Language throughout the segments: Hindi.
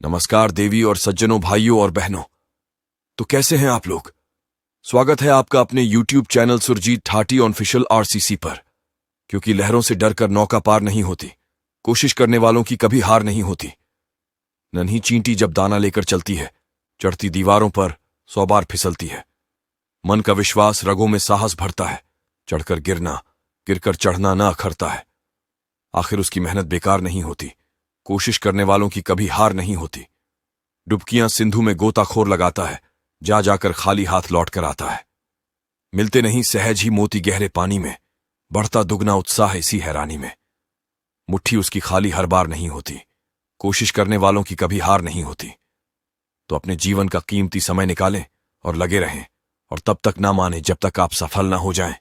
नमस्कार देवी और सज्जनों, भाइयों और बहनों। तो कैसे हैं आप लोग? स्वागत है आपका अपने YouTube channel Surjeet Thathi official RCC पर। क्योंकि लहरों से डरकर नौका पार नहीं होती, कोशिश करने वालों की कभी हार नहीं होती। नन्ही चींटी जब दाना लेकर चलती है, चढ़ती दीवारों पर 100 बार फिसलती है। मन का विश्वास, रगों में साहस भरता है। चढ़कर गिरना, गिरकर चढ़ना न अखरता है। आखिर उसकी मेहनत बेकार नहीं होती। कोशिश करने वालों की कभी हार नहीं होती। डुबकियां सिंधु में गोताखोर लगाता है, जा जाकर खाली हाथ लौट कर आता है। मिलते नहीं सहज ही मोती गहरे पानी में, बढ़ता दुगना उत्साह इसी हैरानी में। मुट्ठी उसकी खाली हर बार नहीं होती। कोशिश करने वालों की कभी हार नहीं होती। तो अपने जीवन का कीमती समय निकालें और लगे रहें, और तब तक ना माने जब तक आप सफल ना हो जाएं।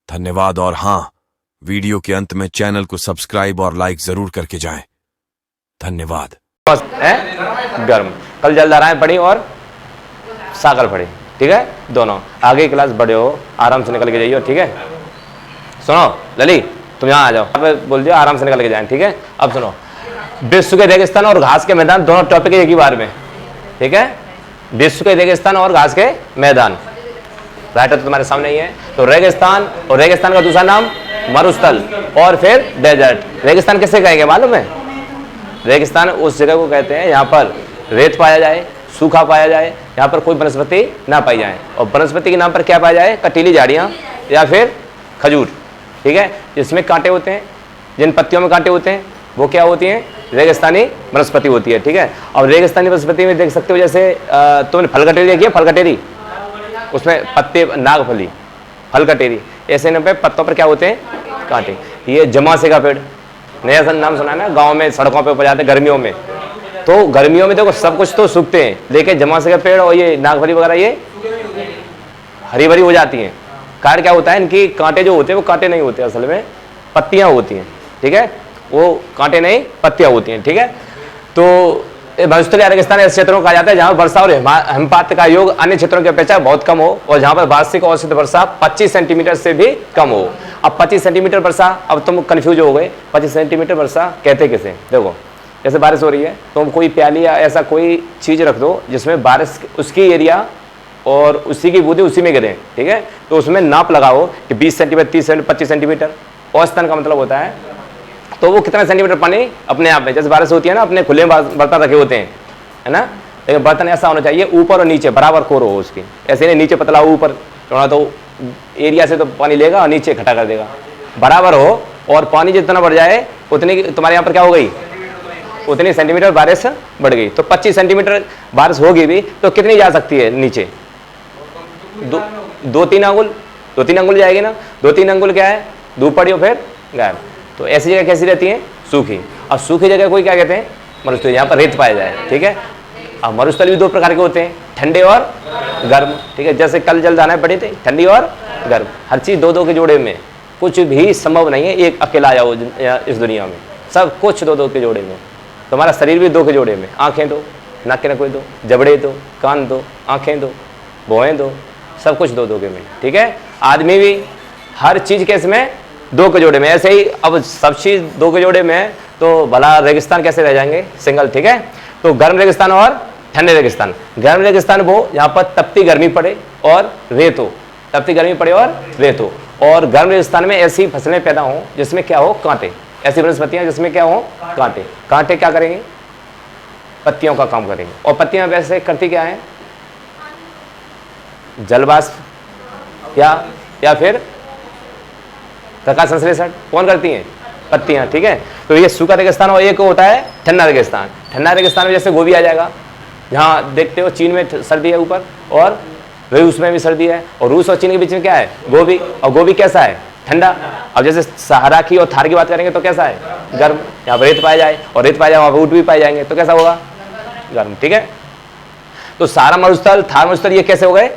धन्यवाद। और हां, वीडियो के अंत में चैनल को सब्सक्राइब और लाइक जरूर करके जाएं। धन्यवाद। गर्म कल जलधाराएं पढ़ी और सागर पढ़ी, ठीक है। दोनों आगे क्लास बड़े हो, आराम से निकल के जाइए, ठीक है। सुनो लली, तुम यहाँ आ जाओ, बोल दियो आराम से निकल के जाएं, ठीक है। अब सुनो, विश्व के रेगिस्तान और घास के मैदान, दोनों टॉपिक एक ही बार में, ठीक है। विश्व के रेगिस्तान और घास के मैदान, राइटर तो तुम्हारे सामने ही है। तो रेगिस्तान, और रेगिस्तान का दूसरा नाम मरुस्थल, और फिर डेजर्ट। रेगिस्तान किसे कहेंगे मालूम है? रेगिस्तान उस जगह को कहते हैं यहाँ पर रेत पाया जाए, सूखा पाया जाए, यहाँ पर कोई वनस्पति ना पाई जाए। और वनस्पति के नाम पर क्या पाया जाए? कटीली झाड़ियाँ या फिर खजूर, ठीक है। जिसमें कांटे होते हैं, जिन पत्तियों में कांटे होते हैं वो क्या होती हैं? रेगिस्तानी वनस्पति होती है, ठीक है। और रेगिस्तानी वनस्पति में देख सकते हो, जैसे तुमने फलकटेरी देखी है? फलकटेरी, उसमें पत्ते, नागफली, फलकटेरी, ऐसे नाम पे पत्तों पर क्या होते हैं? कांटे। ये जमासे का पेड़, नया नाम सुना है ना, गांव में सड़कों पे ऊपर जाते हैं गर्मियों में। तो गर्मियों में देखो सब कुछ तो सूखते हैं, लेकिन जमासे का पेड़ और ये नागफली वगैरह ये हरी भरी हो जाती हैं। कारण क्या होता है? इनकी कांटे जो होते हैं वो कांटे नहीं होते, असल में पत्तियां होती हैं, ठीक है। वो कांटे नहीं, पत्तियां होती हैं, ठीक है। तो मरुस्थल या रेगिस्तान ऐसे क्षेत्रों को कहा जाता है जहां वर्षा और हिमपात का योग अन्य क्षेत्रों की अपेक्षा बहुत कम हो, और जहां पर वार्षिक औसत वर्षा 25 सेंटीमीटर से भी कम हो। अब 25 सेंटीमीटर वर्षा, अब तुम कंफ्यूज हो गए, 25 सेंटीमीटर वर्षा कहते किसे? देखो, जैसे बारिश हो रही है, तुम कोई प्याली या ऐसा कोई चीज रख दो जिसमें बारिश उसकी एरिया और उसी की बूंदें उसी में गिरे, ठीक है। तो उसमें नाप लगाओ कि 20 सेंटीमीटर, 30 सेंटीमीटर, 25 सेंटीमीटर औसतन का मतलब होता है। तो वो कितना सेंटीमीटर पानी अपने आप में, जैसे बारिश होती है ना, अपने खुले बर्तन रखे होते हैं, है ना। लेकिन बर्तन ऐसा होना चाहिए ऊपर और नीचे बराबर कोर हो उसकी, ऐसे नहीं नीचे पतला ऊपर चौड़ा, तो एरिया से तो पानी लेगा और नीचे इकट्ठा कर देगा। बराबर हो, और पानी जितना बढ़ जाए उतनी तुम्हारे यहाँ पर क्या हो गई? उतनी सेंटीमीटर बारिश बढ़ गई। तो 25 सेंटीमीटर बारिश होगी भी तो कितनी जा सकती है नीचे? 2-3 अंगुल, 2-3 अंगुल जाएगी ना। 2-3 अंगुल क्या है? धूप पड़ी हो फिर गायब। तो ऐसी जगह कैसी रहती है? सूखी। अब सूखी जगह कोई क्या कहते हैं? मरुस्थल, यहाँ पर रेत पाया जाए, ठीक है। अब मरुस्थल भी 2 प्रकार के होते हैं, ठंडे और गर्म, ठीक है। जैसे कल जलधाराएं पड़ी थी, ठंडी और गर्म। हर चीज़ 2-2 के जोड़े में, कुछ भी संभव नहीं है एक अकेला जाओ इस दुनिया में। सब कुछ 2-2 के जोड़े में। तुम्हारा शरीर भी 2 के जोड़े में, आँखें दो, नाक के नकुए दो, जबड़े दो, कान दो, आँखें दो, भौहें दो, सब कुछ 2-2 के में, ठीक है। आदमी भी हर चीज़ के इसमें 2 के जोड़े में। ऐसे ही अब सब चीज़ 2 के जोड़े में है, तो भला रेगिस्तान कैसे रह जाएंगे? सिंगल, ठीक है। तो गर्म रेगिस्तान और ठंडे रेगिस्तान। गर्म रेगिस्तान वो यहाँ पर तपती गर्मी पड़े और रेत हो, तपती गर्मी पड़े और रेत हो। और गर्म रेगिस्तान में ऐसी फसलें पैदा हों जिसमें क्या हो? कांटे। ऐसी वनस्पतियाँ जिसमें क्या हो? कांटे। कांटे क्या करेंगे? पत्तियों का काम करेंगे। और पत्तियाँ वैसे करती क्या है? जलवाष्प या फिर प्रकाश संश्लेषण कौन करती हैं? पत्तियां, ठीक है। तो ये सूखा रेगिस्तान, और एक होता है ठंडा रेगिस्तान। ठंडा रेगिस्तान में जैसे गोभी आ जाएगा, जहाँ देखते हो चीन में सर्दी है ऊपर, और रूस में भी सर्दी है, और रूस और चीन के बीच में क्या है? गोभी। और गोभी कैसा है? ठंडा। अब जैसे सहारा की और थार की बात करेंगे तो कैसा है? गर्म। यहाँ पर रेत पाया जाए, और रेत पाया जाए वहाँ पर ऊँट भी पाए जाएंगे, तो कैसा होगा? गर्म, ठीक है। तो सहारा मरुस्थल, थार मरुस्थल ये कैसे हो गए?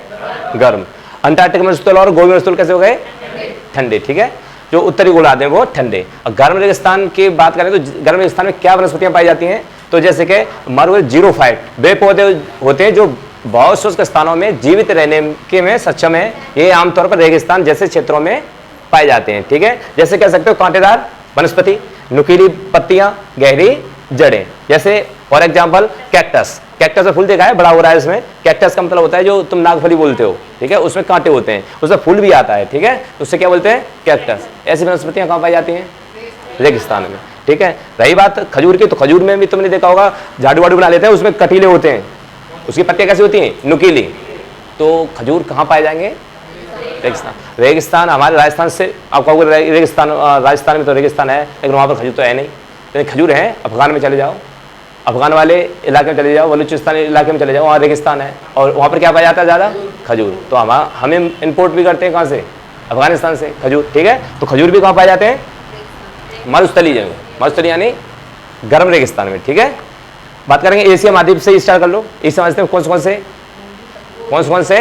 गर्म। अंटार्कटिक मरुस्थल और गोबी मरुस्थल कैसे हो गए? ठंडे, ठीक है। जो उत्तरी गोलार्ध हैं वो ठंडे। और गर्म रेगिस्तान की बात करें तो गर्म रेगिस्तान में क्या वनस्पतियां पाई जाती हैं? तो जैसे कि मरुए जीरोफाइट, वे पौधे होते हैं जो बहुत शुष्क स्थानों में जीवित रहने के में सक्षम है। ये आमतौर पर रेगिस्तान जैसे क्षेत्रों में पाए जाते हैं, ठीक है। जैसे कह सकते हो कांटेदार वनस्पति, नुकीली पत्तियां, गहरी जड़ें। जैसे फॉर एग्जाम्पल कैक्टस, कैक्टस का फूल देखा है, बड़ा हो रहा है इसमें। कैक्टस का मतलब होता है जो तुम नागफली बोलते हो, ठीक है, उसमें कांटे होते हैं, उसमें फूल भी आता है, ठीक है, उससे क्या बोलते हैं, कैक्टस। ऐसी वनस्पतियां कहाँ पाई जाती हैं, रेगिस्तान में, ठीक है। रही बात खजूर की, तो खजूर में भी तुमने देखा होगा झाड़ू वाड़ू बना लेते हैं, उसमें कटीले होते हैं, उसकी पत्तियां कैसी होती हैं, नुकीली। तो खजूर कहाँ पाए जाएंगे, रेगिस्तान। रेगिस्तान हमारे राजस्थान से, आपको रेगिस्तान, राजस्थान में तो रेगिस्तान है, लेकिन वहाँ पर खजूर तो है नहीं। लेकिन खजूर है, अफगान में चले जाओ, अफगान वाले इलाके में चले जाओ, बलूचिस्तान इलाके में चले जाओ, वहाँ रेगिस्तान है, और वहाँ पर क्या पाया जाता है ज़्यादा, खजूर। तो हम इंपोर्ट भी करते हैं कहाँ से, अफगानिस्तान से खजूर, ठीक है। तो खजूर भी कहाँ पाए जाते हैं, मरुस्थली जगह, मरुस्थली यानी गर्म रेगिस्तान में, ठीक है। बात करेंगे एशिया महाद्वीप से स्टार्ट कर लो। एशिया महाद्वीप में कौन से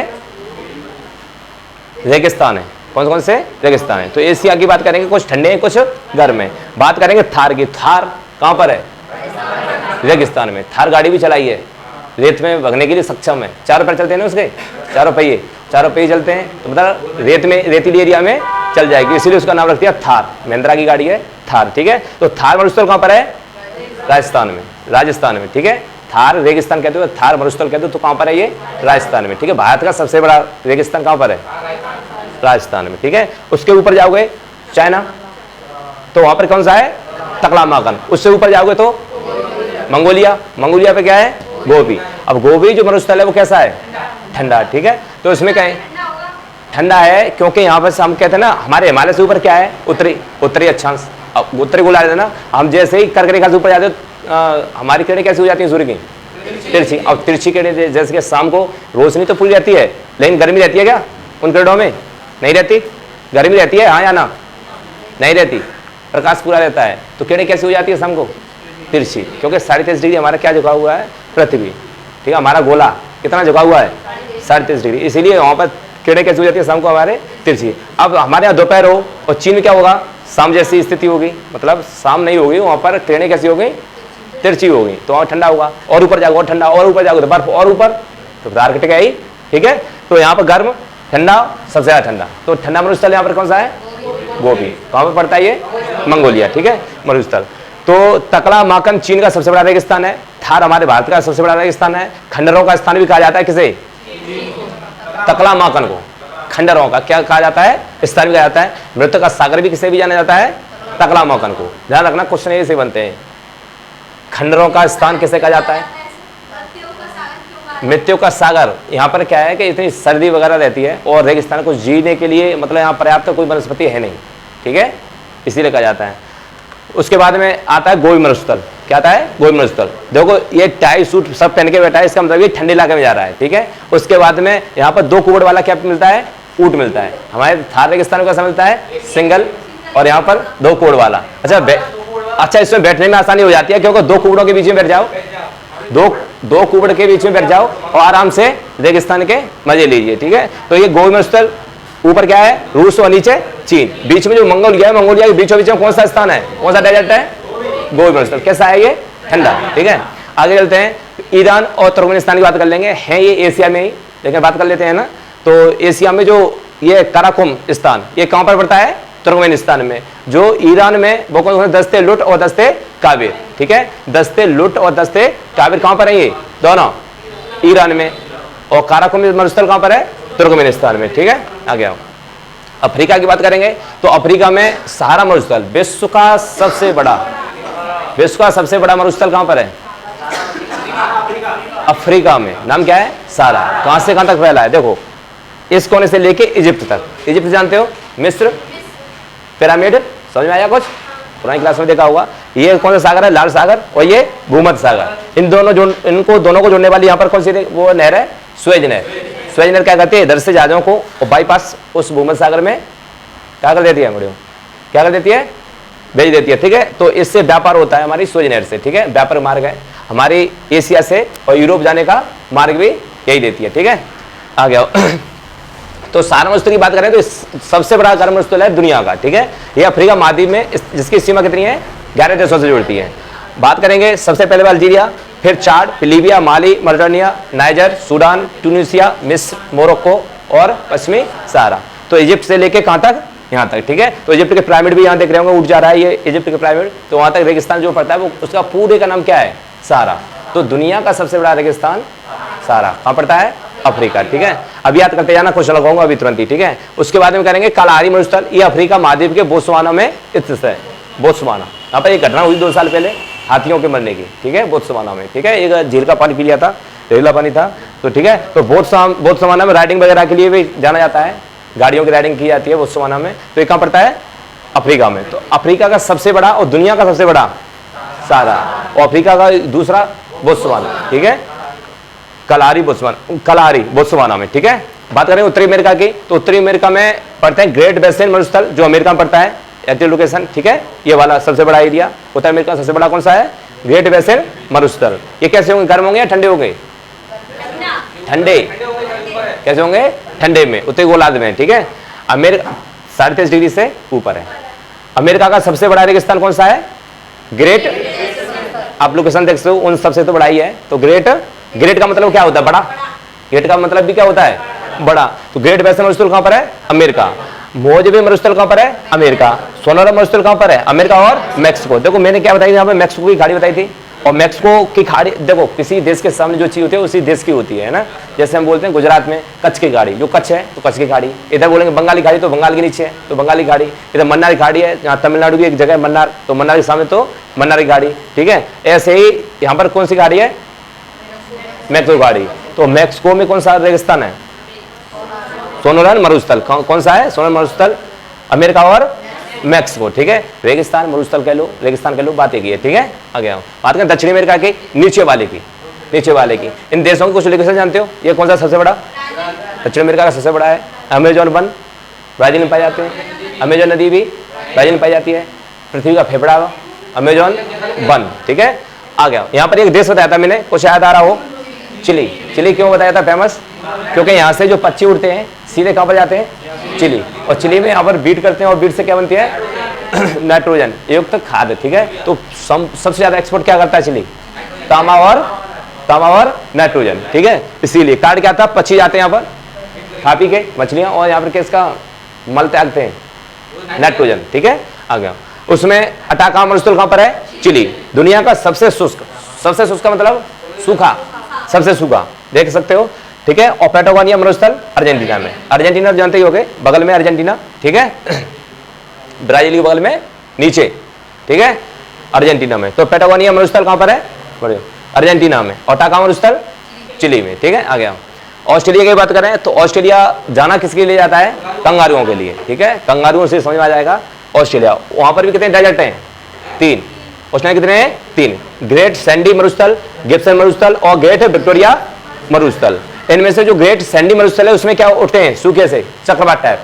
रेगिस्तान है, कौन से रेगिस्तान है। तो एशिया की बात करेंगे, कुछ ठंडे हैं, कुछ गर्म है। बात करेंगे थार की, थार कहाँ पर है, रेगिस्तान में। थार गाड़ी भी चलाई है, रेत में भगने के लिए सक्षम है। चारों पैर चलते हैं ना उसके, चारों पहिए चलते हैं, तो मतलब रेत में, रेतीली एरिया में चल जाएगी, इसीलिए उसका नाम रख दिया थार। महिंद्रा की गाड़ी है थार, ठीक है। तो थार मरुस्थल कहाँ पर है, राजस्थान में, ठीक है। थार रेगिस्तान कहते हो, थार मरुस्थल कहते हो, तो कहाँ पर है ये, राजस्थान में, ठीक है। भारत का सबसे बड़ा रेगिस्तान कहाँ पर है, राजस्थान में, ठीक है। उसके ऊपर जाओगे चाइना, तो वहां पर कौन सा है, तकलामाकन। उससे ऊपर जाओगे तो मंगोलिया पे क्या है, गोबी। अब गोबी जो मरुस्थल है वो कैसा है, ठंडा, ठीक है। तो इसमें क्या है, ठंडा है, क्योंकि यहाँ पर हम कहते हैं ना, हमारे हिमालय से ऊपर क्या है, उत्तरी अक्षांश। अब उत्तरी गोला है ना, हम जैसे ही कर्क रेखा से ऊपर जाते हमारी किरणें कैसी हो जाती है सूर्य की, तिरछी। अब तिरछी किरणें, जैसे कि शाम को रोशनी तो पूरी रहती है, लेकिन गर्मी रहती है क्या उन किरणों में, नहीं रहती। गर्मी रहती है, हाँ या ना, नहीं रहती, प्रकाश पूरा रहता है। तो किरणें कैसी हो जाती है शाम को, तिरछी, क्योंकि 33.5 डिग्री हमारा क्या झुका हुआ है, पृथ्वी, ठीक है। हमारा गोला कितना झुका हुआ है, 33.5 डिग्री, इसीलिए वहाँ पर किरणें कैसी हो जाती है शाम को, हमारे तिरछी। अब हमारे यहाँ दोपहर हो और चीन में क्या होगा, शाम जैसी स्थिति होगी, मतलब शाम नहीं होगी, वहाँ पर किरणें कैसी होगी, तिरछी होगी, तो वहाँ ठंडा होगा। और ऊपर जाओगे और ठंडा, और ऊपर जाओगे तो बर्फ, और ऊपर तो आर्कटिक है ही, ठीक है। तो यहाँ पर गर्म, ठंडा, सबसे ज़्यादा ठंडा। तो ठंडा मरुस्थल यहाँ पर कौन सा है, गोबी। कहाँ पर पड़ता है ये, मंगोलिया, ठीक है, मरुस्थल। तो तकलामाकन चीन का सबसे बड़ा रेगिस्तान है। थार हमारे भारत का सबसे बड़ा रेगिस्तान है। खंडरों का स्थान भी कहा जाता है किसे, तकलामाकन को। खंडरों का क्या कहा जाता है, स्थान भी कहा जाता है। मृत्यु का सागर भी किसे भी जाना जाता है, तकलामाकन को। ध्यान रखना, क्वेश्चन ऐसे बनते हैं। खंडरों का स्थान किसे कहा जाता है, मृत्यु का सागर। यहाँ पर क्या है कि इतनी सर्दी वगैरह रहती है और रेगिस्तान को जीने के लिए मतलब यहाँ पर्याप्त कोई वनस्पति है नहीं, ठीक है, इसीलिए कहा जाता है। उसके बाद में आता है गोबी मरुस्थल। क्या आता है, गोबी मरुस्थल। देखो ये टाई सूट सब पहन के बैठा है, इसका मतलब ये ठंडे इलाके में जा रहा है, ठीक है। उसके बाद में यहाँ पर 2 कुबड़ वाला क्या मिलता है, ऊँट मिलता है। हमारे थार रेगिस्तान में कैसा मिलता है, सिंगल, और यहाँ पर 2 कुबड़ वाला। अच्छा इसमें बैठने में आसानी हो जाती है, क्योंकि 2 कुबड़ों के बीच में बैठ जाओ, दो कुबड़ के बीच में बैठ जाओ और आराम से रेगिस्तान के मजे लीजिए, ठीक है। तो ये गोबी मरुस्थल, ऊपर क्या है, रूस और नीचे चीन, बीच में जो मंगोलिया है, मंगोलिया के बीचों बीच में कौन सा स्थान है, कौन सा डेजर्ट है, गोबी मरुस्थल। कैसा है ये, ठंडा, ठीक है। आगे चलते हैं, ईरान और तुर्कमेनिस्तान की बात कर लेंगे, है ये एशिया में ही, लेकिन बात कर लेते हैं ना। तो एशिया में जो ये काराकुम स्थान, ये कहाँ पर पड़ता है, तुर्कमेनिस्तान में। जो ईरान में वो कौन से, दस्ते लुट और दस्ते काबिर, ठीक है। दस्ते लुट और दस्ते काबिर कहाँ पर है, ये दोनों ईरान में। और काराकुम मरुस्थल कहाँ पर है, तुर्कमेनिस्तान में, ठीक है। आगे आओ, अफ्रीका की बात करेंगे तो अफ्रीका में सहारा मरुस्थल, विश्व का सबसे बड़ा मरुस्थल कहाँ पर है, अफ्रीका में। नाम क्या है, सहारा। कहाँ से कहाँ तक फैला है, देखो इस कोने से लेके इजिप्ट तक। इजिप्ट जानते हो, मिस्र, पिरामिड, समझ में आया कुछ, पुरानी क्लास में देखा होगा। ये कौन सा सागर है, लाल सागर, और ये भूमध्य सागर। इनको दोनों को जोड़ने वाली यहाँ पर कौन सी वो नहर है, सुएज नहर। सुएज नहर क्या करती है, इधर से जहाजों को और बाईपास उस भूमध्य सागर में क्या कर देती है, क्या कर देती है, भेज देती है, ठीक है। तो इससे व्यापार होता है हमारी सुएज नहर से, ठीक है। व्यापार मार्ग है हमारी एशिया से और यूरोप जाने का मार्ग भी यही देती है, ठीक है। आ गया तो सहारा मरुस्थल की बात करें तो सबसे बड़ा गर्म मरुस्थल है दुनिया का, ठीक है। ये अफ्रीका महाद्वीप में जिसकी सीमा कितनी है, 11 देशों से जुड़ती है। बात करेंगे सबसे पहले अल्जीरिया, फिर चाड, फिर लीबिया, माली, मॉरिटानिया, नाइजर, सूडान, ट्यूनीसिया, मिस्र, मोरक्को और पश्चिमी सहारा। तो इजिप्ट से लेके कहाँ तक, यहाँ तक, ठीक है। तो इजिप्ट के पिरामिड भी यहाँ देख रहे होंगे, उठ जा रहा है ये इजिप्ट के पिरामिड। तो वहाँ तक रेगिस्तान जो पड़ता है वो उसका पूरे का नाम क्या है, सहारा। तो दुनिया का सबसे बड़ा रेगिस्तान सहारा कहाँ पड़ता है? अफ्रीका। ठीक है, अब याद करते जाना, क्वेश्चन लगाऊंगा अभी तुरंत ही। ठीक है, उसके बाद में करेंगे कलारी मरुस्थल, ये अफ्रीका महाद्वीप के बोत्सवाना में स्थित है। बोत्सवाना, यहाँ पर एक घटना हुई 2 साल पहले हाथियों के मरने की। ठीक है, बोत्सवाना में। ठीक है, एक झील का पानी पी लिया था, रेला पानी था, तो ठीक है, तो बोत्सवाना में राइडिंग वगैरह के लिए भी जाना जाता है, गाड़ियों की राइडिंग की जाती है बोत्सवाना में। तो ये कहाँ पड़ता है? अफ्रीका में। तो अफ्रीका का सबसे बड़ा और दुनिया का सबसे बड़ा सहारा, और अफ्रीका का दूसरा बोत्सवाना। ठीक है, कलारी बोत्सवाना में। ठीक है, बात करें उत्तरी अमेरिका की, तो उत्तरी अमेरिका में पड़ते हैं ग्रेट बेसिन मरुस्थल, जो अमेरिका में पड़ता है, ऐसी लोकेशन। ठीक है, ये वाला सबसे बड़ा एरिया उत्तर अमेरिका का सबसे बड़ा कौन सा है? ग्रेट बेसिन मरुस्थल। ये कैसे होंगे? गर्म होंगे या ठंडे होंगे? ठंडे। कैसे होंगे? ठंडे में, उत्तरी गोलार्ध में। ठीक है, अमेरिका 23.5 डिग्री से ऊपर है। अमेरिका का सबसे बड़ा रेगिस्तान कौन सा है? ग्रेट, आप लोकेशन देख सकते हो, उन सबसे तो बड़ा ही है। तो ग्रेट का मतलब क्या होता है? बड़ा। ग्रेट का मतलब भी क्या होता है? बड़ा। तो ग्रेट बेसिन मरुस्थल कहां पर है? अमेरिका। मोहजबे मरुस्थल कहां पर है? अमेरिका। सोनोरा मरुस्थल कहां पर है? अमेरिका और मैक्सिको। देखो मैंने क्या बताई थी, यहाँ पे मैक्सिको की खाड़ी बताई थी, और मैक्सिको की खाड़ी, देखो किसी देश के सामने जो चीज होती है उसी देश की होती है ना। जैसे हम बोलते हैं गुजरात में कच्छ की खाड़ी, जो कच्छ है तो कच्छ की खाड़ी, इधर बोलेंगे बंगाली खाड़ी तो बंगाल के नीचे है तो बंगाली खाड़ी, इधर मन्नार की खाड़ी है, यहाँ तमिलनाडु की एक जगह है मन्नार, तो मन्नार के सामने तो मन्नार की खाड़ी। ठीक है, ऐसे ही यहाँ पर कौन सी खाड़ी है? मैक्सिको खाड़ी। तो मैक्सिको में कौन सा रेगिस्तान है? सोनोरा मरुस्थल। कौन सा है? सोनोरा मरुस्थल, अमेरिका और मैक्सिको। ठीक है, रेगिस्तान मरुस्थल कह लो, रेगिस्तान कह लो, बात एक ही है। ठीक है, आगे आओ, बात करें दक्षिण अमेरिका की, नीचे वाले की। इन देशों को कुछ लोकेशन जानते हो? ये कौन सा सबसे बड़ा? दक्षिण अमेरिका का सबसे बड़ा है अमेजोन वन, ब्राजील में पाए जाते हैं। अमेजोन नदी भी ब्राजील में पाई जाती है। पृथ्वी का फेफड़ा अमेजोन वन। ठीक है, आ गया। यहाँ पर एक देश बताया था मैंने, कुछ याद आ रहा हो? चिली। चिली क्यों बताया था फेमस? क्योंकि यहाँ से जो पक्षी उड़ते हैं सीधे कहाँ पर जाते हैं? चिली। और चिली में यहाँ पर बीट करते हैं, और बीट से क्या बनती है? नाइट्रोजन युक्त खाद। ठीक है, तो सबसे ज्यादा एक्सपोर्ट क्या करता है चिली? तांबा और नाइट्रोजन। ठीक है, इसीलिए कार्ड क्या था? पक्षी जाते हैं यहाँ पर खा पी के मछलियां, और यहाँ पर किसका मल त्यागते हैं? नाइट्रोजन। ठीक है, आ गया। उसमें अटाकामा मरुस्थल कहाँ पर है? चिली। दुनिया का सबसे शुष्क का मतलब सूखा, सबसे सूखा, देख सकते हो। ठीक है, और पैटागोनिया मरुस्थल अर्जेंटीना में। अर्जेंटीना जानते ही होगे, बगल में अर्जेंटीना। ठीक है, ब्राजील के बगल में नीचे। ठीक है, अर्जेंटीना में। तो पैटागोनिया मरुस्थल कहां पर है? अर्जेंटीना में। और अटाकामा मरुस्थल चिली में। ठीक है, आ गया। ऑस्ट्रेलिया की बात करें तो ऑस्ट्रेलिया जाना किसके लिए जाता है? कंगारुओं के लिए। ठीक है, कंगारुओं से समझ में आ जाएगा ऑस्ट्रेलिया। वहां पर भी कितने डेजर्ट हैं? 3। ऑस्ट्रेलिया कितने हैं? 3। ग्रेट सैंडी मरुस्थल, गिब्सन मरुस्थल और ग्रेट विक्टोरिया मरुस्थल। इनमें से जो ग्रेट सैंडी मरुस्थल है उसमें क्या उठते हैं? सूखे से चक्रवात टाइप।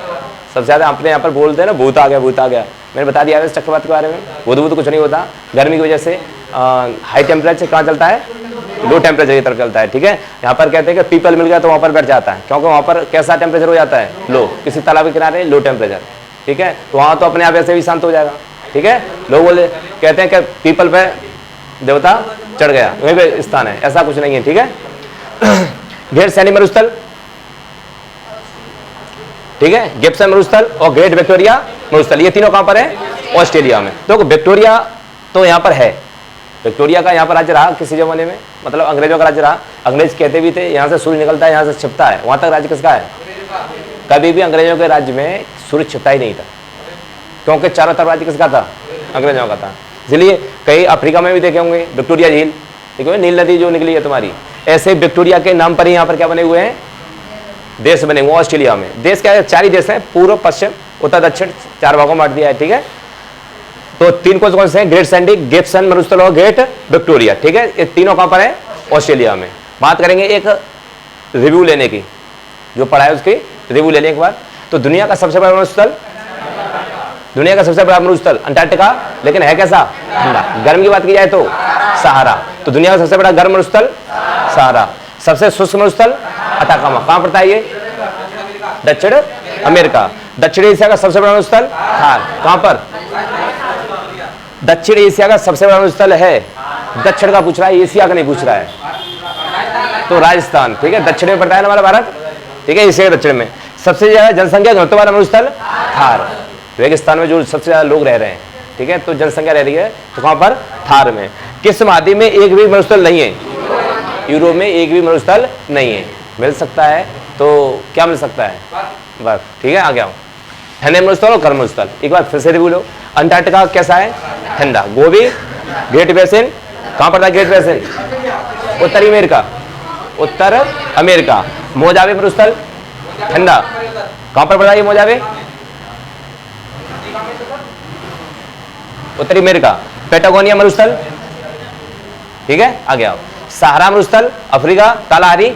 सबसे ज्यादा अपने यहाँ पर बोलते हैं ना, भूत आ गया। मैंने बता दिया है चक्रवात के बारे में। भूत कुछ नहीं होता, गर्मी की वजह से हाई टेम्परेचर कहाँ चलता है? लो टेम्परेचर की तरफ चलता है। ठीक है, यहाँ पर कहते हैं कि पीपल मिल गया तो वहाँ पर बैठ जाता है, क्योंकि वहाँ पर कैसा टेम्परेचर हो जाता है? लो। किसी तालाब के किनारे लो टेम्परेचर। ठीक है, तो वहाँ तो अपने आप ऐसे भी शांत हो जाएगा। ठीक है, लोग बोले कहते हैं कि पीपल पे देवता चढ़ गया, वहीं पे स्थान है, ऐसा कुछ नहीं है। ठीक है, ग्रेट सैंडी मरुस्थल, ठीक है, गिब्सन मरुस्थल और ग्रेट विक्टोरिया मरुस्थल, ये तीनों कहां पर है? ऑस्ट्रेलिया में। तो विक्टोरिया तो यहां पर है, विक्टोरिया का यहां पर राज्य रहा किसी जमाने में, मतलब अंग्रेजों का राज्य रहा। अंग्रेज कहते भी थे यहां से सूर्य निकलता है, यहां से छिपता है, वहां तक राज्य किसका है? कभी भी अंग्रेजों के राज्य में सूर्य छिपता ही नहीं था, क्योंकि चारों तरफ राज्य किसका था? अंग्रेजों का था। इसलिए कई अफ्रीका में भी देखे होंगे विक्टोरिया झील, देखो नील नदी जो निकली है तुम्हारी, ऐसे विक्टोरिया के नाम पर ही यहाँ पर क्या बने हुए हैं? देश बने हुए। ऑस्ट्रेलिया में देश क्या है? 4 ही देश हैं, पूर्व पश्चिम उत्तर दक्षिण, 4 भागों में बांट दिया है। ठीक है, तो 3 कौन से हैं? ग्रेट सैंडी, गिब्सन मरुस्थल और ग्रेट विक्टोरिया। ठीक है, ये तीनों कहां पर है? ऑस्ट्रेलिया में। बात करेंगे एक रिव्यू लेने की, जो पढ़ा है उसकी रिव्यू लेने के बाद। तो दुनिया का सबसे बड़ा मरुस्थल, दुनिया का सबसे बड़ा मरुस्थल अंटार्कटिका, लेकिन है कैसा? ठंडा। गर्म की बात की जाए तो सहारा। तो दुनिया का सबसे बड़ा गर्म मरुस्थल सहारा। सबसे शुष्क मरुस्थल अटाकामा। कहां पड़ता है ये? दक्षिण अमेरिका। दक्षिण एशिया का सबसे बड़ा मरुस्थल थार। कहां पर? दक्षिण एशिया का सबसे बड़ा मरुस्थल है, दक्षिण का पूछ रहा है, एशिया का नहीं पूछ रहा है, तो राजस्थान। ठीक है, दक्षिण में पड़ता है हमारा भारत। ठीक है, एशिया के दक्षिण में। सबसे ज्यादा जनसंख्या घनत्व वाला मरुस्थल थार, रेगिस्तान में जो सबसे ज्यादा लोग रह रहे हैं। ठीक है, तो जनसंख्या रह रही है तो वहां पर थार में। किस महाद्वीप में एक भी मरुस्थल नहीं है? यूरोप में एक भी मरुस्थल नहीं है। मिल सकता है तो क्या मिल सकता है? बर्फ। ठीक है, आगे आओ। ठंडे मरुस्थल और गर्म मरुस्थल एक बार फिर से रिव्यू लो। अंटार्कटिका कैसा है? ठंडा। गोबी ग्रेट बेसिन कहाँ पड़ता है? ग्रेट बेसिन उत्तरी अमेरिका, उत्तर अमेरिका। मोजावे मरुस्थल ठंडा, कहाँ पर पड़ता है ये मोजावे? उत्तरी अमेरिका। पेटागोनिया मरुस्थल, ठीक है, आगे आओ। सहारा मरुस्थल अफ्रीका, कालाहारी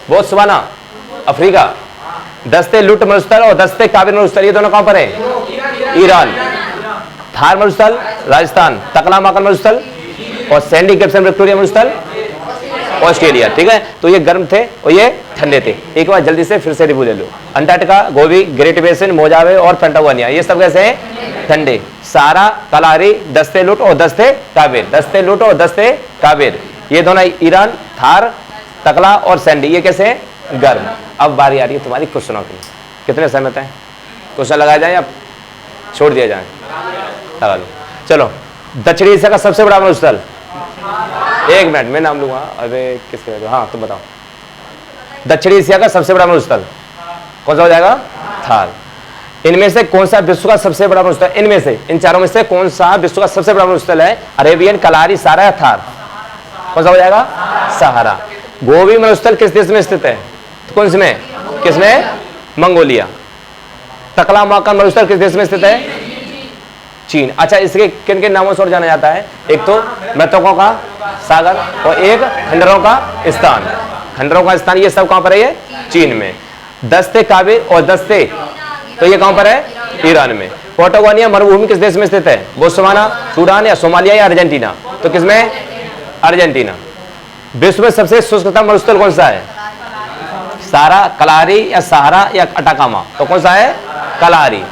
बोत्सवाना अफ्रीका। दस्ते लुट मरुस्थल और दस्ते काबिल मरुस्थल ये दोनों कहां पर है? ईरान। थार मरुस्थल राजस्थान, तकला माकन मरुस्थल और सैंडी गिब्सन विक्टोरिया मरुस्थल ऑस्ट्रेलिया। ठीक है, तो ये गर्म थे और ये ठंडे थे। एक बार जल्दी से फिर से रिव्यू ले लो। अंटार्कटिका, गोबी, ग्रेट बेसिन, मोजावे और पेंटागोनिया ये सब कैसे हैं? ठंडे। सारा, कलारी, दस्ते लुट और दस्ते काबिल, दस्ते लुट और दस्ते काबिल ये दोनों ईरान, थार, तकला और सैंडी ये कैसे हैं? गर्म। अब बारी आ रही है तुम्हारी क्वेश्चनों की। कितने सहमत हैं? क्वेश्चन लगाया जाए या छोड़ दिया जाए? लगा लो। चलो, दक्षिणी एशिया का सबसे बड़ा मरुस्थल, एक मिनट मैं नाम लूंगा। अरे किसके? हाँ तुम बताओ। दक्षिणी एशिया का सबसे बड़ा मरुस्थल कौन सा हो जाएगा? थार। इनमें से कौन सा विश्व का सबसे बड़ा मरुस्थल? इनमें से, इन चारों में से कौन सा विश्व का सबसे बड़ा मरुस्थल है? अरेबियन, कलारी, सारा या थार? कौन सा हो जाएगा? सहारा। गोबी मरुस्थल किस देश में स्थित है? तो कौन में? किसमें? मंगोलिया। तकला माकन मरुस्थल किस देश में स्थित है? चीन। अच्छा, इसके किन किन नामों से और जाना जाता है? एक तो मृतकों का सागर और एक खंडरों का स्थान। खंडरों का स्थान ये सब कहां पर है? ये चीन में। दस्ते काबिल और दस्ते तो ये कहां पर है? ईरान में। पेटागोनिया मरुभूमि किस देश में स्थित है? बोत्सवाना, सूडान या सोमालिया या अर्जेंटीना? तो किसमें? अर्जेंटीना। विश्व में सबसे शुष्कतम मरुस्थल कौन सा है? सारा, कलारी या सहारा या अटाकामा? तो कौन सा है? कलारी,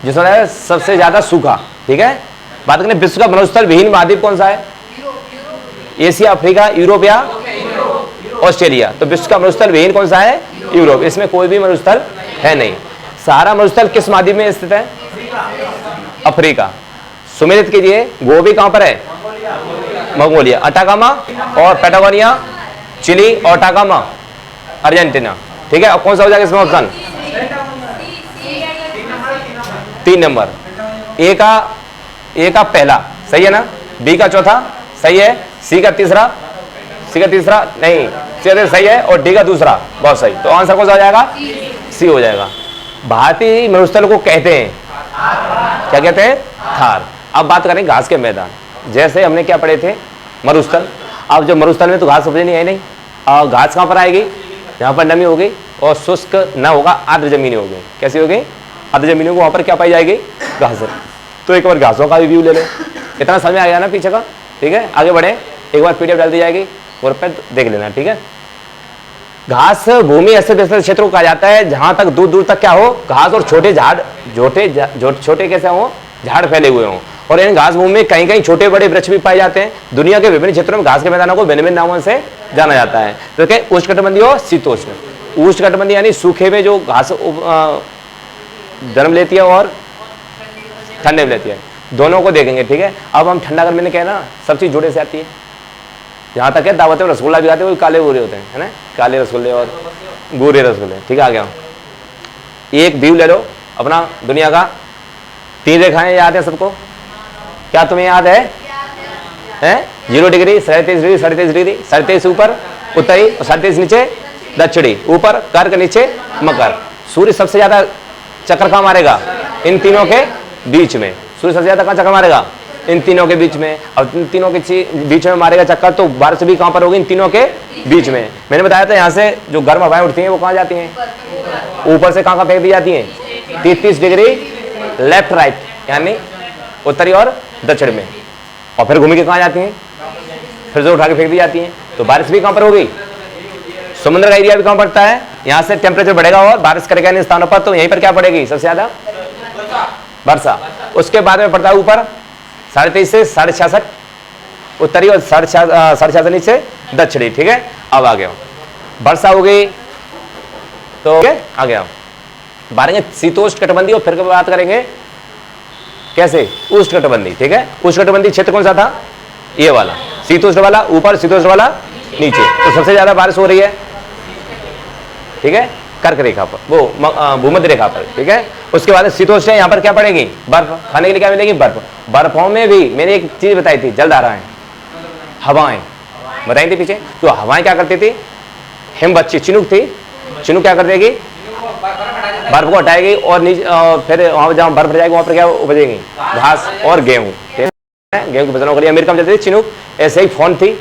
जिसमें सबसे ज्यादा सूखा। ठीक है, बात करें विश्व का मरुस्थल विहीन महाद्वीप कौन सा है? एशिया, अफ्रीका, यूरोप या ऑस्ट्रेलिया? तो विश्व का मरुस्थल विहीन कौन सा है? यूरोप। इसमें कोई भी मरुस्थल है नहीं। सहारा मरुस्थल किस महाद्वीप में स्थित है? अफ्रीका। सुमेलित कीजिए, गोबी कहां पर है? मंगोलिया। अटाकामा और पेटागोनिया चिली और अटाकामा अर्जेंटीना। ठीक है, और कौन सा हो जाएगा इसमें ऑप्शन? 3 नंबर। ए का पहला सही है ना? बी का चौथा सही है, सी का तीसरा नहीं सही है और डी का दूसरा बहुत सही। तो आंसर कौन सा हो जाएगा? सी हो जाएगा। भारतीय मरुस्थल को कहते हैं क्या? कहते हैं थार। अब बात करें घास के मैदान। जैसे हमने क्या पढ़े थे? मरुस्थल। अब जो मरुस्थल में तो घास उपज नहीं आई नहीं, और घास कहाँ पर आएगी? यहाँ पर नमी होगी और शुष्क न होगा, आर्द्र जमीनी होगी। कैसी होगी? आर्द्र जमीनों को वहाँ पर क्या पाई जाएगी? घास। तो एक बार घासों का रिव्यू ले लो। इतना समय आ गया ना पीछे का? ठीक है, आगे बढ़े। एक बार पीडीएफ डाल दी जाएगी और पे देख लेना। ठीक है, घास भूमि ऐसे क्षेत्र को कहा जाता है जहां तक दूर दूर तक क्या हो? घास और छोटे झाड़, छोटे कैसे हो? झाड़ फैले हुए हों। और इन घास भूमि में कहीं कहीं छोटे बड़े वृक्ष भी पाए जाते हैं। दुनिया के विभिन्न क्षेत्रों में घास के मैदानों को भिन्न भिन्न नामों से जाना जाता है। तो क्या? उष्णकटिबंधीय और शीतोष्ण। उष्णकटिबंधीय यानी सूखे में जो घास जन्म लेती है और ठंडे में लेती है, दोनों को देखेंगे। ठीक है, अब हम ठंडा गर्मी में कहना सब चीज जुड़े से आती है। यहाँ तक है दावत में रसगुल्ला भी खाते हैं, वो काले गोरे होते हैं, है ना? काले रसगुल्ले और गोरे रसगुल्ले। ठीक है, आ गया। एक व्यू ले लो अपना दुनिया का। 3 रेखाएं याद है सबको? क्या तुम्हें याद है? 0 डिग्री, 23.5 डिग्री, 23.5 डिग्री, 23.5 ऊपर उत्तरी और 23.5 नीचे दक्षिणी, ऊपर कर्क, नीचे मकर। सूर्य सबसे ज्यादा चक्कर कहाँ मारेगा? इन तीनों के बीच में। सूर्य सबसे ज्यादा कहाँ चक्कर मारेगा? इन तीनों के बीच में। अब इन तीनों के बीच में मारेगा चक्कर, तो बारिश भी कहां पर होगी? इन तीनों के बीच में। मैंने बताया था यहाँ से जो गर्म हवाएं उठती हैं वो कहां जाती हैं? ऊपर से कहां फेंक दी जाती हैं? 30 डिग्री लेफ्ट राइट, यानी उत्तरी और दक्षिण में। और फिर घूम के कहां जाती हैं? फिर से उठा के फेंक दी जाती हैं। तो बारिश भी कहां पर होगी? समुद्र का एरिया भी कहां पड़ता है? यहाँ से टेम्परेचर बढ़ेगा और बारिश करेगा इन स्थानों पर, तो यहीं पर क्या पड़ेगी सबसे ज्यादा? वर्षा। उसके बाद में पड़ता है ऊपर 23.5 से 66.5 उत्तरी और 66.5 नीचे दक्षिणी। ठीक है, अब आ गया वर्षा हो गई तो आ गया। बारेंगे शीतोष्ण कटिबंधीय और फिर बात करेंगे कैसे? उष्णकटिबंधीय, ठीक है। उष्णकटिबंधीय क्षेत्र कौन सा था? ये वाला, शीतोष्ण वाला ऊपर, शीतोष्ण वाला नीचे। तो सबसे ज्यादा बारिश हो रही है, ठीक है, कर्क रेखा पर, वो भूमध्य रेखा पर, ठीक है। उसके बाद शीतोष्ण यहाँ पर क्या पड़ेगी? बर्फ। खाने के लिए क्या मिलेगी? बर्फ। बर्फों में भी मैंने एक चीज बताई थी, जलधाराएं, हवाएं बताई थी पीछे। जो हवाएं क्या करती थी? हिम बच्ची चिनुक थी, चिनुक क्या कर देगी? बर्फ को हटाएगी और नीचे फिर वहां जहां बर्फ जाएगी वहां पर क्या उपजेगी? घास और गेहूं, गेहूं की फसलों के लिए अमेरिका में चलती थी चिनुक। ऐसे ही फोन थी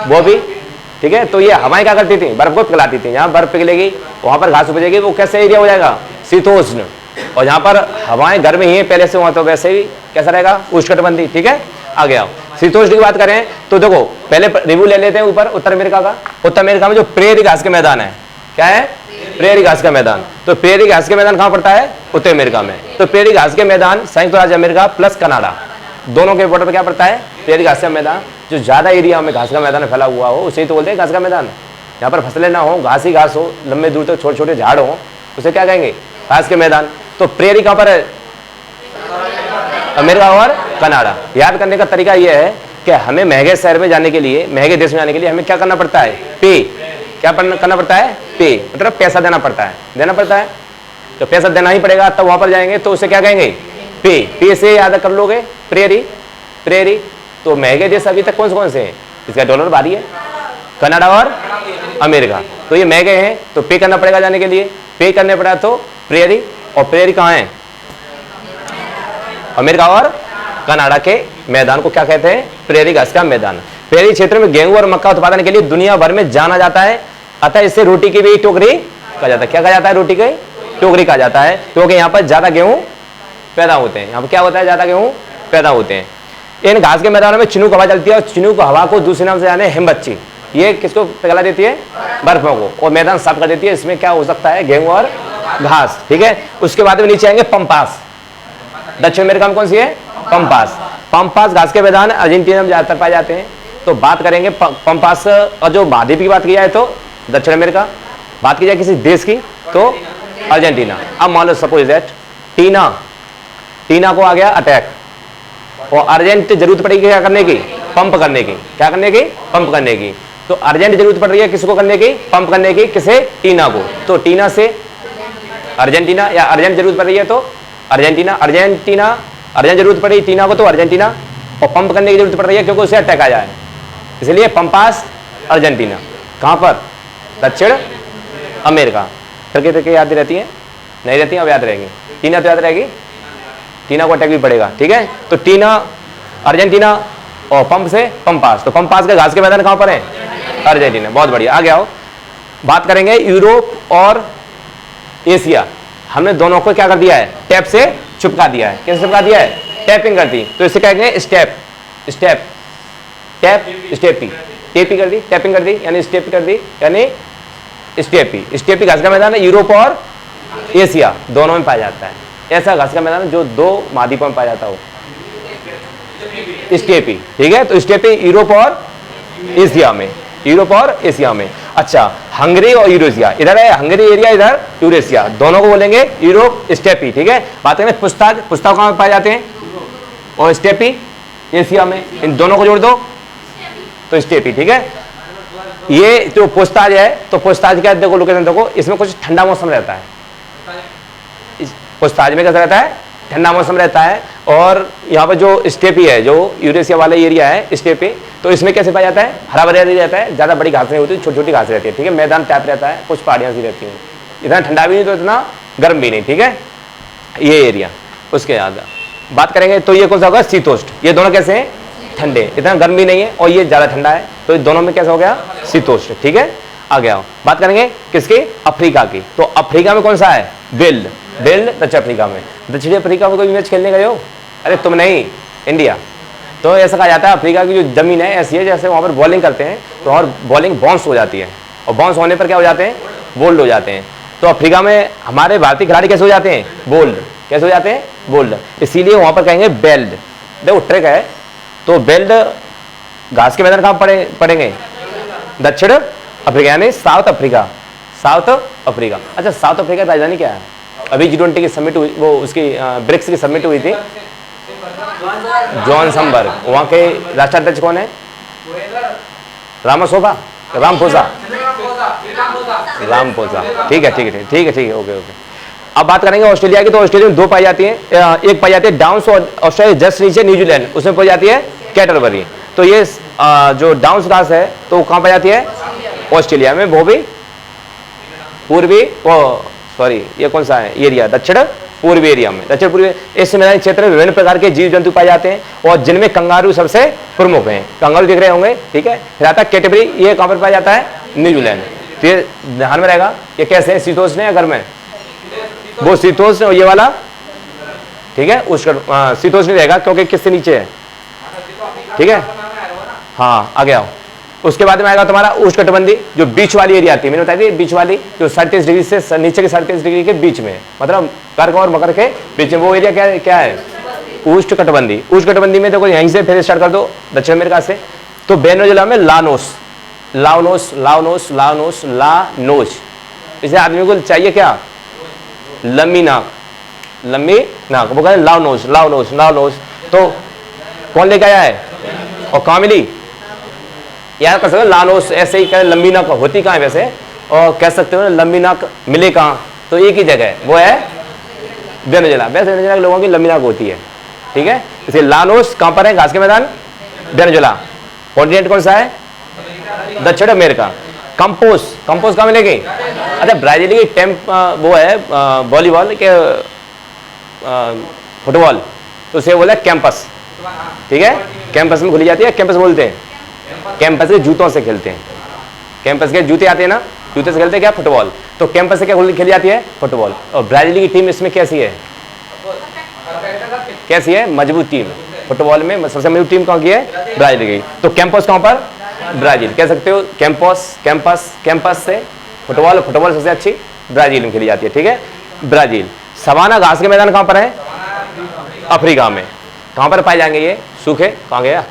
वो भी, ठीक है। तो ये हवाएं क्या करती थी? बर्फ को पिघलाती थी। जहां बर्फ पिघलेगी वहां पर घास उपजेगी, वो कैसे एरिया हो जाएगा? शीतोष्ण। और जहां पर हवाएं गर्म ही है पहले से, वहां तो वैसे ही कैसा रहेगा? उष्णकटिबंधीय, ठीक है। आगे आओ, शीतोष्ण की बात करें तो देखो पहले रिव्यू ले लेते हैं ऊपर उत्तर अमेरिका का। उत्तर अमेरिका में जो प्रेरी घास के मैदान है, क्या है? प्रेरी घास का मैदान। तो प्रेरी घास के मैदान कहां पड़ता है? उत्तर अमेरिका में। तो प्रेरी घास के मैदान संयुक्त राज्य अमेरिका प्लस कनाडा, दोनों के बॉर्डर पर क्या पड़ता है? प्रेरी घास का मैदान। जो ज्यादा एरिया में घास का मैदान फैला हुआ हो उसे तो बोलते हैं घास का मैदान। यहाँ पर फसलें ना हो, घास ही घास हो, लंबे दूर तक छोटे छोटे झाड़ हो, उसे क्या कहेंगे? घास के मैदान। तो प्रेरी कहां पर है? अमेरिका और कनाडा। याद करने का तरीका यह है कि हमें महंगे शहर में जाने के लिए, महंगे देश में जाने के लिए हमें क्या करना पड़ता है? पे। क्या करना पड़ता है? पे, मतलब पैसा देना पड़ता है, देना पड़ता है। तो पैसा देना ही पड़ेगा तब वहां पर जाएंगे, तो उसे क्या कहेंगे? पे। पे से याद कर लोगे प्रेरी, प्रेरी। तो महंगे देश अभी तक कौन से हैं? इसका डॉलर भारी है, कनाडा और अमेरिका। तो ये महंगे हैं तो पे करना पड़ेगा जाने के लिए। पे करने पड़ा तो प्रेरी, और प्रेरी कहाँ है? अमेरिका और कनाडा के मैदान को क्या कहते हैं? प्रेरी घास का मैदान। प्रेरी क्षेत्र में गेहूं और मक्का उत्पादन के लिए दुनिया भर में जाना जाता है, अतः इससे रोटी की भी टोकरी कहा जाता है। क्या कहा जाता है? रोटी की टोकरी कहा जाता है, क्योंकि यहाँ पर ज्यादा गेहूं पैदा होते हैं। यहाँ पर क्या होता है? ज्यादा गेहूं पैदा होते हैं। इन घास के मैदानों में चिनुक हवा चलती है, और चिनुक हवा को दूसरे नाम से जाने हिमबच्ची। ये किसको पिघला देती है? बर्फों को, और मैदान साफ कर देती है। इसमें क्या हो सकता है? गेहूं और घास, ठीक है। उसके बाद में नीचे आएंगे पंपास। दक्षिण अमेरिका में कौन सी है? पंपास। पंपास घास के मैदान अर्जेंटीना में ज्यादातर पाए जाते हैं। तो बात करेंगे पंपास, और जो महाद्वीप की बात की जाए तो दक्षिण अमेरिका, बात की जाए किसी देश की तो अर्जेंटीना। अब मान लो सपोज दैट टीना को आ गया अटैक, और अर्जेंट जरूरत पड़ेगी क्या करने की? पंप करने की। क्या करने की? पंप करने की। तो अर्जेंट जरूरत पड़ रही है किसको करने की? पंप करने की। किसे? टीना को। तो टीना से अर्जेंटीना, या अर्जेंट जरूरत पड़ रही है तो अर्जेंटीना, अर्जेंट जरूरत पड़ रही है टीना को तो अर्जेंटीना, और पंप करने की जरूरत पड़ रही है क्योंकि उसे अटैक आ जाए, इसलिए पंपास अर्जेंटीना। कहां पर? दक्षिण अमेरिका। ट्रिक याद रहती है? नहीं रहती, अब याद रहेंगी। टीना तो याद रहेगी, टीना को अटैक भी पड़ेगा, ठीक है। तो टीना अर्जेंटीना, और पंप से पंपास। तो पंपास के घास के मैदान कहां पर है? अर्जेंटीना। बहुत बढ़िया, आगे आओ। बात करेंगे यूरोप और एशिया। हमने दोनों को क्या कर दिया है? टैप से चिपका दिया है। कैसे चिपका दिया है? टैपिंग कर दी। तो इसे कहेंगे स्टेप, स्टेप, टैप, स्टेपी, टेपी कर दी, टैपिंग कर दी, यानी स्टेपी कर दी, यानी स्टेपी। स्टेपी घास का मैदान है यूरोप और एशिया दोनों में पाया जाता है। ऐसा घास का मैदान जो दो महाद्वीपों में पाया जाता हो, स्टेपी, ठीक है। तो स्टेपी यूरोप और एशिया में, यूरोप और एशिया में। अच्छा, हंगरी और यूरेशिया, इधर है हंगरी एरिया, इधर यूरेशिया, दोनों को बोलेंगे यूरोप स्टेपी, ठीक है। बात करें पुस्ताज, पुस्ताव कहां पाए जाते हैं? और स्टेपी एशिया में। इन दोनों को जोड़ दो तो स्टेपी, ठीक है। ये जो पुस्ताज है, तो पुस्ताज का देखो लोकेशन देखो, इसमें कुछ ठंडा मौसम रहता है। पुस्ताज में कैसा रहता है? ठंडा मौसम रहता है। और यहाँ पर जो स्टेपी है, जो यूरेशिया वाला एरिया है स्टेपी, तो इसमें कैसे पाया जाता है? हरा भरा रहता है, ज्यादा बड़ी घास नहीं होती, छोटी छोटी घास रहती है, ठीक है। मैदान टैप रहता है, कुछ पहाड़ियां सी रहती हैं, इतना ठंडा भी नहीं तो इतना गर्म भी नहीं, ठीक है। ये एरिया उसके याद बात करेंगे तो ये कौन सा होगा? शीतोष्ण। ये दोनों कैसे हैं? ठंडे, इतना गर्म भी नहीं है, और ये ज्यादा ठंडा है, तो ये दोनों में कैसा हो गया? शीतोष्ण, ठीक है। आगे आओ, बात करेंगे किसकी? अफ्रीका की। तो अफ्रीका में कौन सा है? बेल्ड, बेल्ड दक्षिण अफ्रीका में। दक्षिण अफ्रीका में कोई मैच खेलने गए हो? अरे तुम नहीं, इंडिया। तो ऐसा कहा जाता है अफ्रीका की जो जमीन है ऐसी है जैसे वहां पर बॉलिंग करते हैं तो और बॉलिंग बाउंस हो जाती है, और बाउंस होने पर क्या हो जाते हैं? बोल्ड हो जाते हैं। तो अफ्रीका में हमारे भारतीय खिलाड़ी कैसे हो जाते हैं? बोल्ड। कैसे हो जाते हैं? बोल्ड। इसीलिए वहां पर कहेंगे बेल्ड। देखो ट्रिक है, तो बेल्ड घास के मैदान कहां पड़ेंगे? दक्षिण अफ्रीका, यानी साउथ अफ्रीका, साउथ अफ्रीका। अच्छा, साउथ अफ्रीका की राजधानी क्या है? अभी G20 की समिट हुई, वो उसकी ब्रिक्स की समिट हुई थी, जोहान्सबर्ग। वहाँ के राष्ट्राध्यक्ष कौन है? Ramaphosa, Ramaphosa, Ramaphosa. ठीक है, ठीक है, ठीक है, ठीक है, ओके ओके। अब बात करेंगे ऑस्ट्रेलिया की। तो ऑस्ट्रेलिया में दो पाई जाती है, एक पाई जाती है डाउन्स और ऑस्ट्रेलिया जस्ट नीचे न्यूजीलैंड, उसमें पाई जाती है कैटरबरी। तो ये जो डाउन्स घास है तो कहाँ पाई जाती है? ऑस्ट्रेलिया में। वो भी पूर्वी, सॉरी ये कौन सा है एरिया? दक्षिण पूर्वी एरिया में। दक्षिण पूर्वी इस मैदानी क्षेत्र में विभिन्न प्रकार के जीव जंतु पाए जाते हैं और जिनमें कंगारू सबसे प्रमुख हैं। कंगारू दिख रहे होंगे, ठीक है। फिर आता है कैटरबरी, ये कहाँ पर पाया जाता है? न्यूजीलैंड। तो ये ध्यान में रहेगा, ये कैसे है? शीतोष्ण है, अगर में वो शीतोष्ण और ये वाला, ठीक है, उष्ण शीतोष्ण रहेगा क्योंकि किससे नीचे है, ठीक है। हाँ आगे आओ। उसके बाद में आएगा तुम्हारा उष्णकटिबंधी, जो बीच वाली एरिया आती है, मैंने बताई थी बीच वाली, जो 37 डिग्री से नीचे के 37 डिग्री के बीच में, मतलब कर्क और मकर के बीच में वो एरिया क्या है? उष्णकटिबंधी। उष्णकटिबंधी में देखो यहीं से फिर स्टार्ट कर दो दक्षिण अमेरिका से। तो वेनेजुएला में Llanos, Llanos, Llanos, Llanos, Llanos. इसे आदमी को चाहिए क्या? लंबी नाक, लंबी नाक, वो कहते हैं लानोस, लानोस, लानोस। तो कौन लेके आया है और कहाँ मिली? यार कर सकते हो लानोस, ऐसे ही कह लंबी नाक होती कहाँ है वैसे, और कह सकते हो लंबी नाक मिले कहाँ? तो एक ही जगह है, वो है वेनेजुएला। वैसे वेनेजुएला के लोगों की लंबी नाक होती है, ठीक है। इसलिए लानोस कहाँ पर है? घास के मैदान, वेनेजुएला। कॉन्टिनेंट कौन सा है? दक्षिण अमेरिका। कंपोस, कंपोस कहाँ मिलेगी? अच्छा ब्राजील की टेम्प वो है वॉलीबॉल के फुटबॉल, तो उसे बोला कैंपस, ठीक है। कैंपस में खुली जाती है, कैंपस बोलते हैं। कैंपस के जूतों से खेलते हैं, कैंपस के जूते आते हैं ना, जूते से खेलते हैं क्या? फुटबॉल। तो कैंपस से क्या खेली जाती है? फुटबॉल। और ब्राजील की टीम इसमें कैसी है? कैसी है? मजबूत टीम। फुटबॉल में सबसे मजबूत टीम कहाँ की है? ब्राजील की। तो कैंपस कहाँ पर? ब्राजील। कह सकते हो कैंपस, कैंपस, कैंपस से फुटबॉल, फुटबॉल सबसे अच्छी ब्राजील में खेली जाती है, ठीक है, ब्राजील। सवाना घास के मैदान कहाँ पर है? अफ्रीका में। कहाँ पर पाए जाएंगे ये? सूखे, कहाँ गया?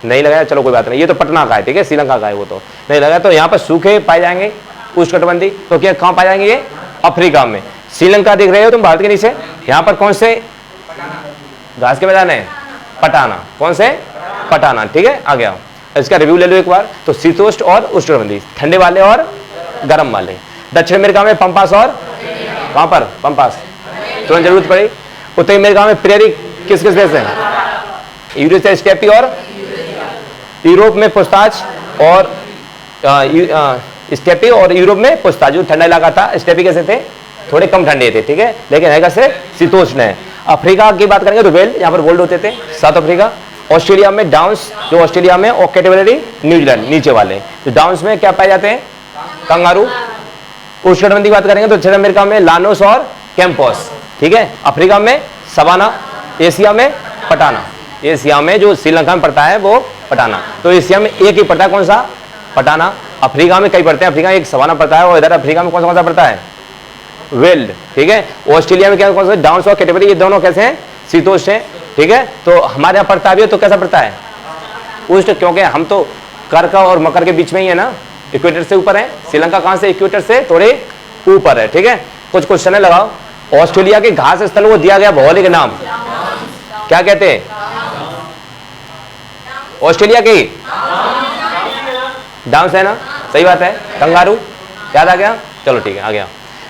नहीं लगाया, चलो कोई बात नहीं, ये तो पटना का है, ठीक है, श्रीलंका का है, वो तो नहीं लगाया। तो यहाँ पर सूखे पाए जाएंगे उष्णकटिबंधी। तो क्या कहाँ पाए जाएंगे ये? अफ्रीका में। श्रीलंका देख रहे हो तुम भारत के नीचे, यहाँ पर कौन से घास के मैदान है? पटाना। कौन से? पटाना, ठीक है। आ गया, इसका रिव्यू ले लो एक बार। तो शीतोष्ण और उष्णकटिबंधी, ठंडे वाले और गर्म वाले। दक्षिण अमेरिका में पंपास और कहाँ पर? पंपास, तुरंत जरूरत पड़ी। उत्तरी अमेरिका में प्रेरी किस किस देश है? यूरेशिया स्टेपी और यूरोप में पुस्ताच और स्टेपी, और यूरोप में पुस्ताच जो ठंडा इलाका था। स्टेपी कैसे थे? थोड़े कम ठंडे थे, ठीक है, लेकिन है कैसे? शीतोष्ण है। अफ्रीका की बात करेंगे तो वेल यहाँ पर बोल्ड होते थे, साउथ अफ्रीका। ऑस्ट्रेलिया में डाउन्स, जो ऑस्ट्रेलिया में, और कैटरबरी न्यूजीलैंड नीचे वाले। तो डाउन्स में क्या पाए जाते हैं? कंगारू। उष्णकटिबंधी की बात करेंगे तो दक्षिण अमेरिका में लानोस और कैंपोस, ठीक है। अफ्रीका में सवाना, एशिया में पटाना। एशिया में जो श्रीलंका में पड़ता है वो पटाना। तो एशिया में एक ही पड़ता है, कौन सा? पटाना। अफ्रीका में कई पड़ते हैं, अफ्रीका में एक सवाना पड़ता है, और इधर अफ्रीका में कौन सा पड़ता है? वेल्ड, ठीक है। ऑस्ट्रेलिया में क्या कौन सा? डाउन्स और कैटरबरी, ये दोनों कैसे हैं? शीतोष्ण है, ठीक है। तो हमारे यहाँ पड़ता भी है तो कैसा पड़ता है? उष्ण, क्योंकि हम तो कर्क और मकर के बीच में ही है ना, इक्वेटर से ऊपर है। श्रीलंका कहाँ से? इक्वेटर से थोड़े ऊपर है, ठीक है। कुछ क्वेश्चन लगाओ। ऑस्ट्रेलिया के घास स्थल को दिया गया भौगोलिक नाम क्या कहते हैं? ऑस्ट्रेलिया के डाउन्स है ना, सही बात है। कंगारू याद आ गया, चलो ठीक है, आ गया।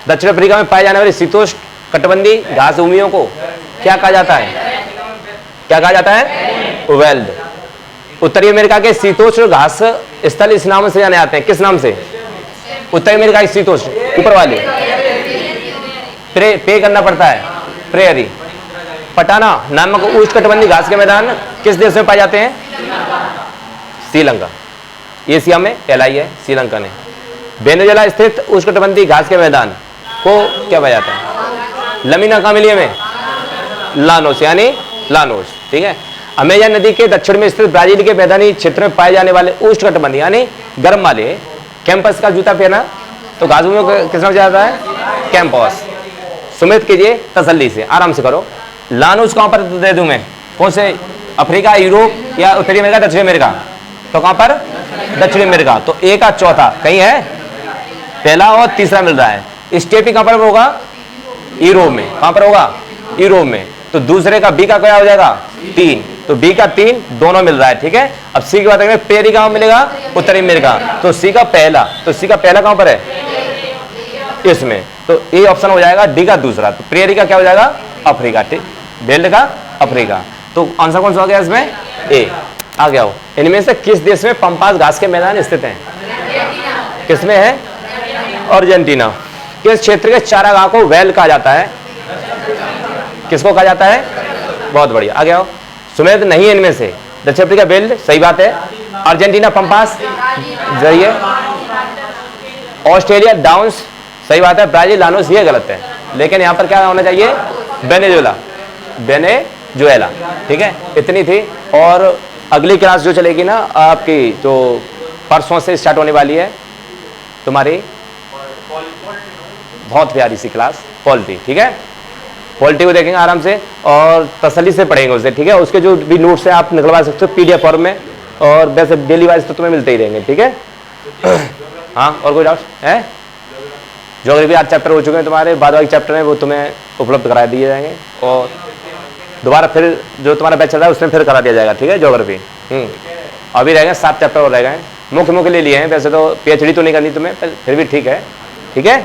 दक्षिण अफ्रीका में पाए जाने वाले शीतोष्ण कटिबंधी घास भूमियों को क्या कहा जाता है? क्या कहा जाता है? वेल्ड। उत्तरी अमेरिका के शीतोष्ण घास स्थल इस नाम से जाने जाते हैं, किस नाम से? उत्तरी अमेरिका के शीतोष्ण, ऊपर वाले पे करना पड़ता है, प्रेयरी। पटाना नामक उष्णकटिबंधी घास के मैदान किस देश में पाए जाते हैं? श्रीलंका। एशिया में फैलाई है श्रीलंका ने। वेनेजुएला स्थित उष्णकटिबंधी घास के मैदान को क्या पाया जाता है? लमीना कहाँ मिली हमें? लानोस, यानी लानोस, ठीक है। अमेजन नदी के दक्षिण में स्थित ब्राजील के मैदानी क्षेत्र में पाए जाने वाले उष्णकटिबंधी यानी गर्म वाले कैंपस का जूता पहना तो घास में किस नाम से जाता है? कैंपस। सुमित कीजिए तसल्ली से, आराम से करो। लानोस कहाँ पर दे दूं मैं? कौन से? अफ्रीका, यूरोप या उत्तरी अमेरिका, दक्षिण अमेरिका? तो कहाँ पर? दक्षिण अमेरिका। तो एक का चौथा कहीं है, पहला और तीसरा मिल रहा है। स्टेपी कहाँ पर होगा? यूरोप में। कहाँ पर होगा? यूरोप में। तो दूसरे का बी का क्या हो जाएगा 3, तो बी का 3 दोनों मिल रहा है, ठीक है। अब सी की बात करेंगे, पेरी कहां मिलेगा, उत्तरी अमेरिका, तो सी का पहला, तो सी का पहला कहां पर है इसमें, तो ए ऑप्शन हो जाएगा, डी का दूसरा, तो प्रेरी का क्या हो जाएगा अफ्रीका, ठीक, बेल्ट का अफ्रीका, तो आंसर कौन सा हो गया इसमें ए। आ गया हो, इनमें से किस देश में पंपास घास के मैदान स्थित हैं, किसमें है, अर्जेंटीना। किस क्षेत्र के चारागाह को वेल कहा जाता है, किसको कहा जाता है, बहुत बढ़िया। आ गया हो, सुमेध नहीं है इनमें से, दक्षिण अफ्रीका बेल्ट सही बात है, अर्जेंटीना पंपास सही है, ऑस्ट्रेलिया डाउन्स सही बात है, ब्राजील लानोस ये गलत है, लेकिन यहां पर क्या होना चाहिए वेनेजुएला, वेनेजुएला, ठीक है। इतनी थी, और अगली क्लास जो चलेगी ना आपकी, जो परसों से स्टार्ट होने वाली है तुम्हारी बहुत प्यारी सी क्लास पॉलिटी, ठीक है। पॉलिटी को देखेंगे आराम से और तसल्ली से पढ़ेंगे उसे, ठीक है। उसके जो भी नोट्स हैं आप निकलवा सकते हो पीडीएफ फॉर्म में, और वैसे डेली वाइज तो तुम्हें मिलते ही रहेंगे, ठीक है। हाँ, और कोई डाउट है? ज्योग्राफी 8 चैप्टर हो चुके हैं तुम्हारे, बाद वाले चैप्टर में वो तुम्हें उपलब्ध करा दिए जाएंगे, और दोबारा फिर जो तुम्हारा बैच चल रहा है उसमें फिर करा दिया जाएगा, ठीक है। ज्योग्राफी अभी रह गए 7 चैप्टर और रह गए, मुख्य ले लिए हैं, वैसे तो पीएचडी तो नहीं करनी तुम्हें, फिर भी ठीक है, ठीक है।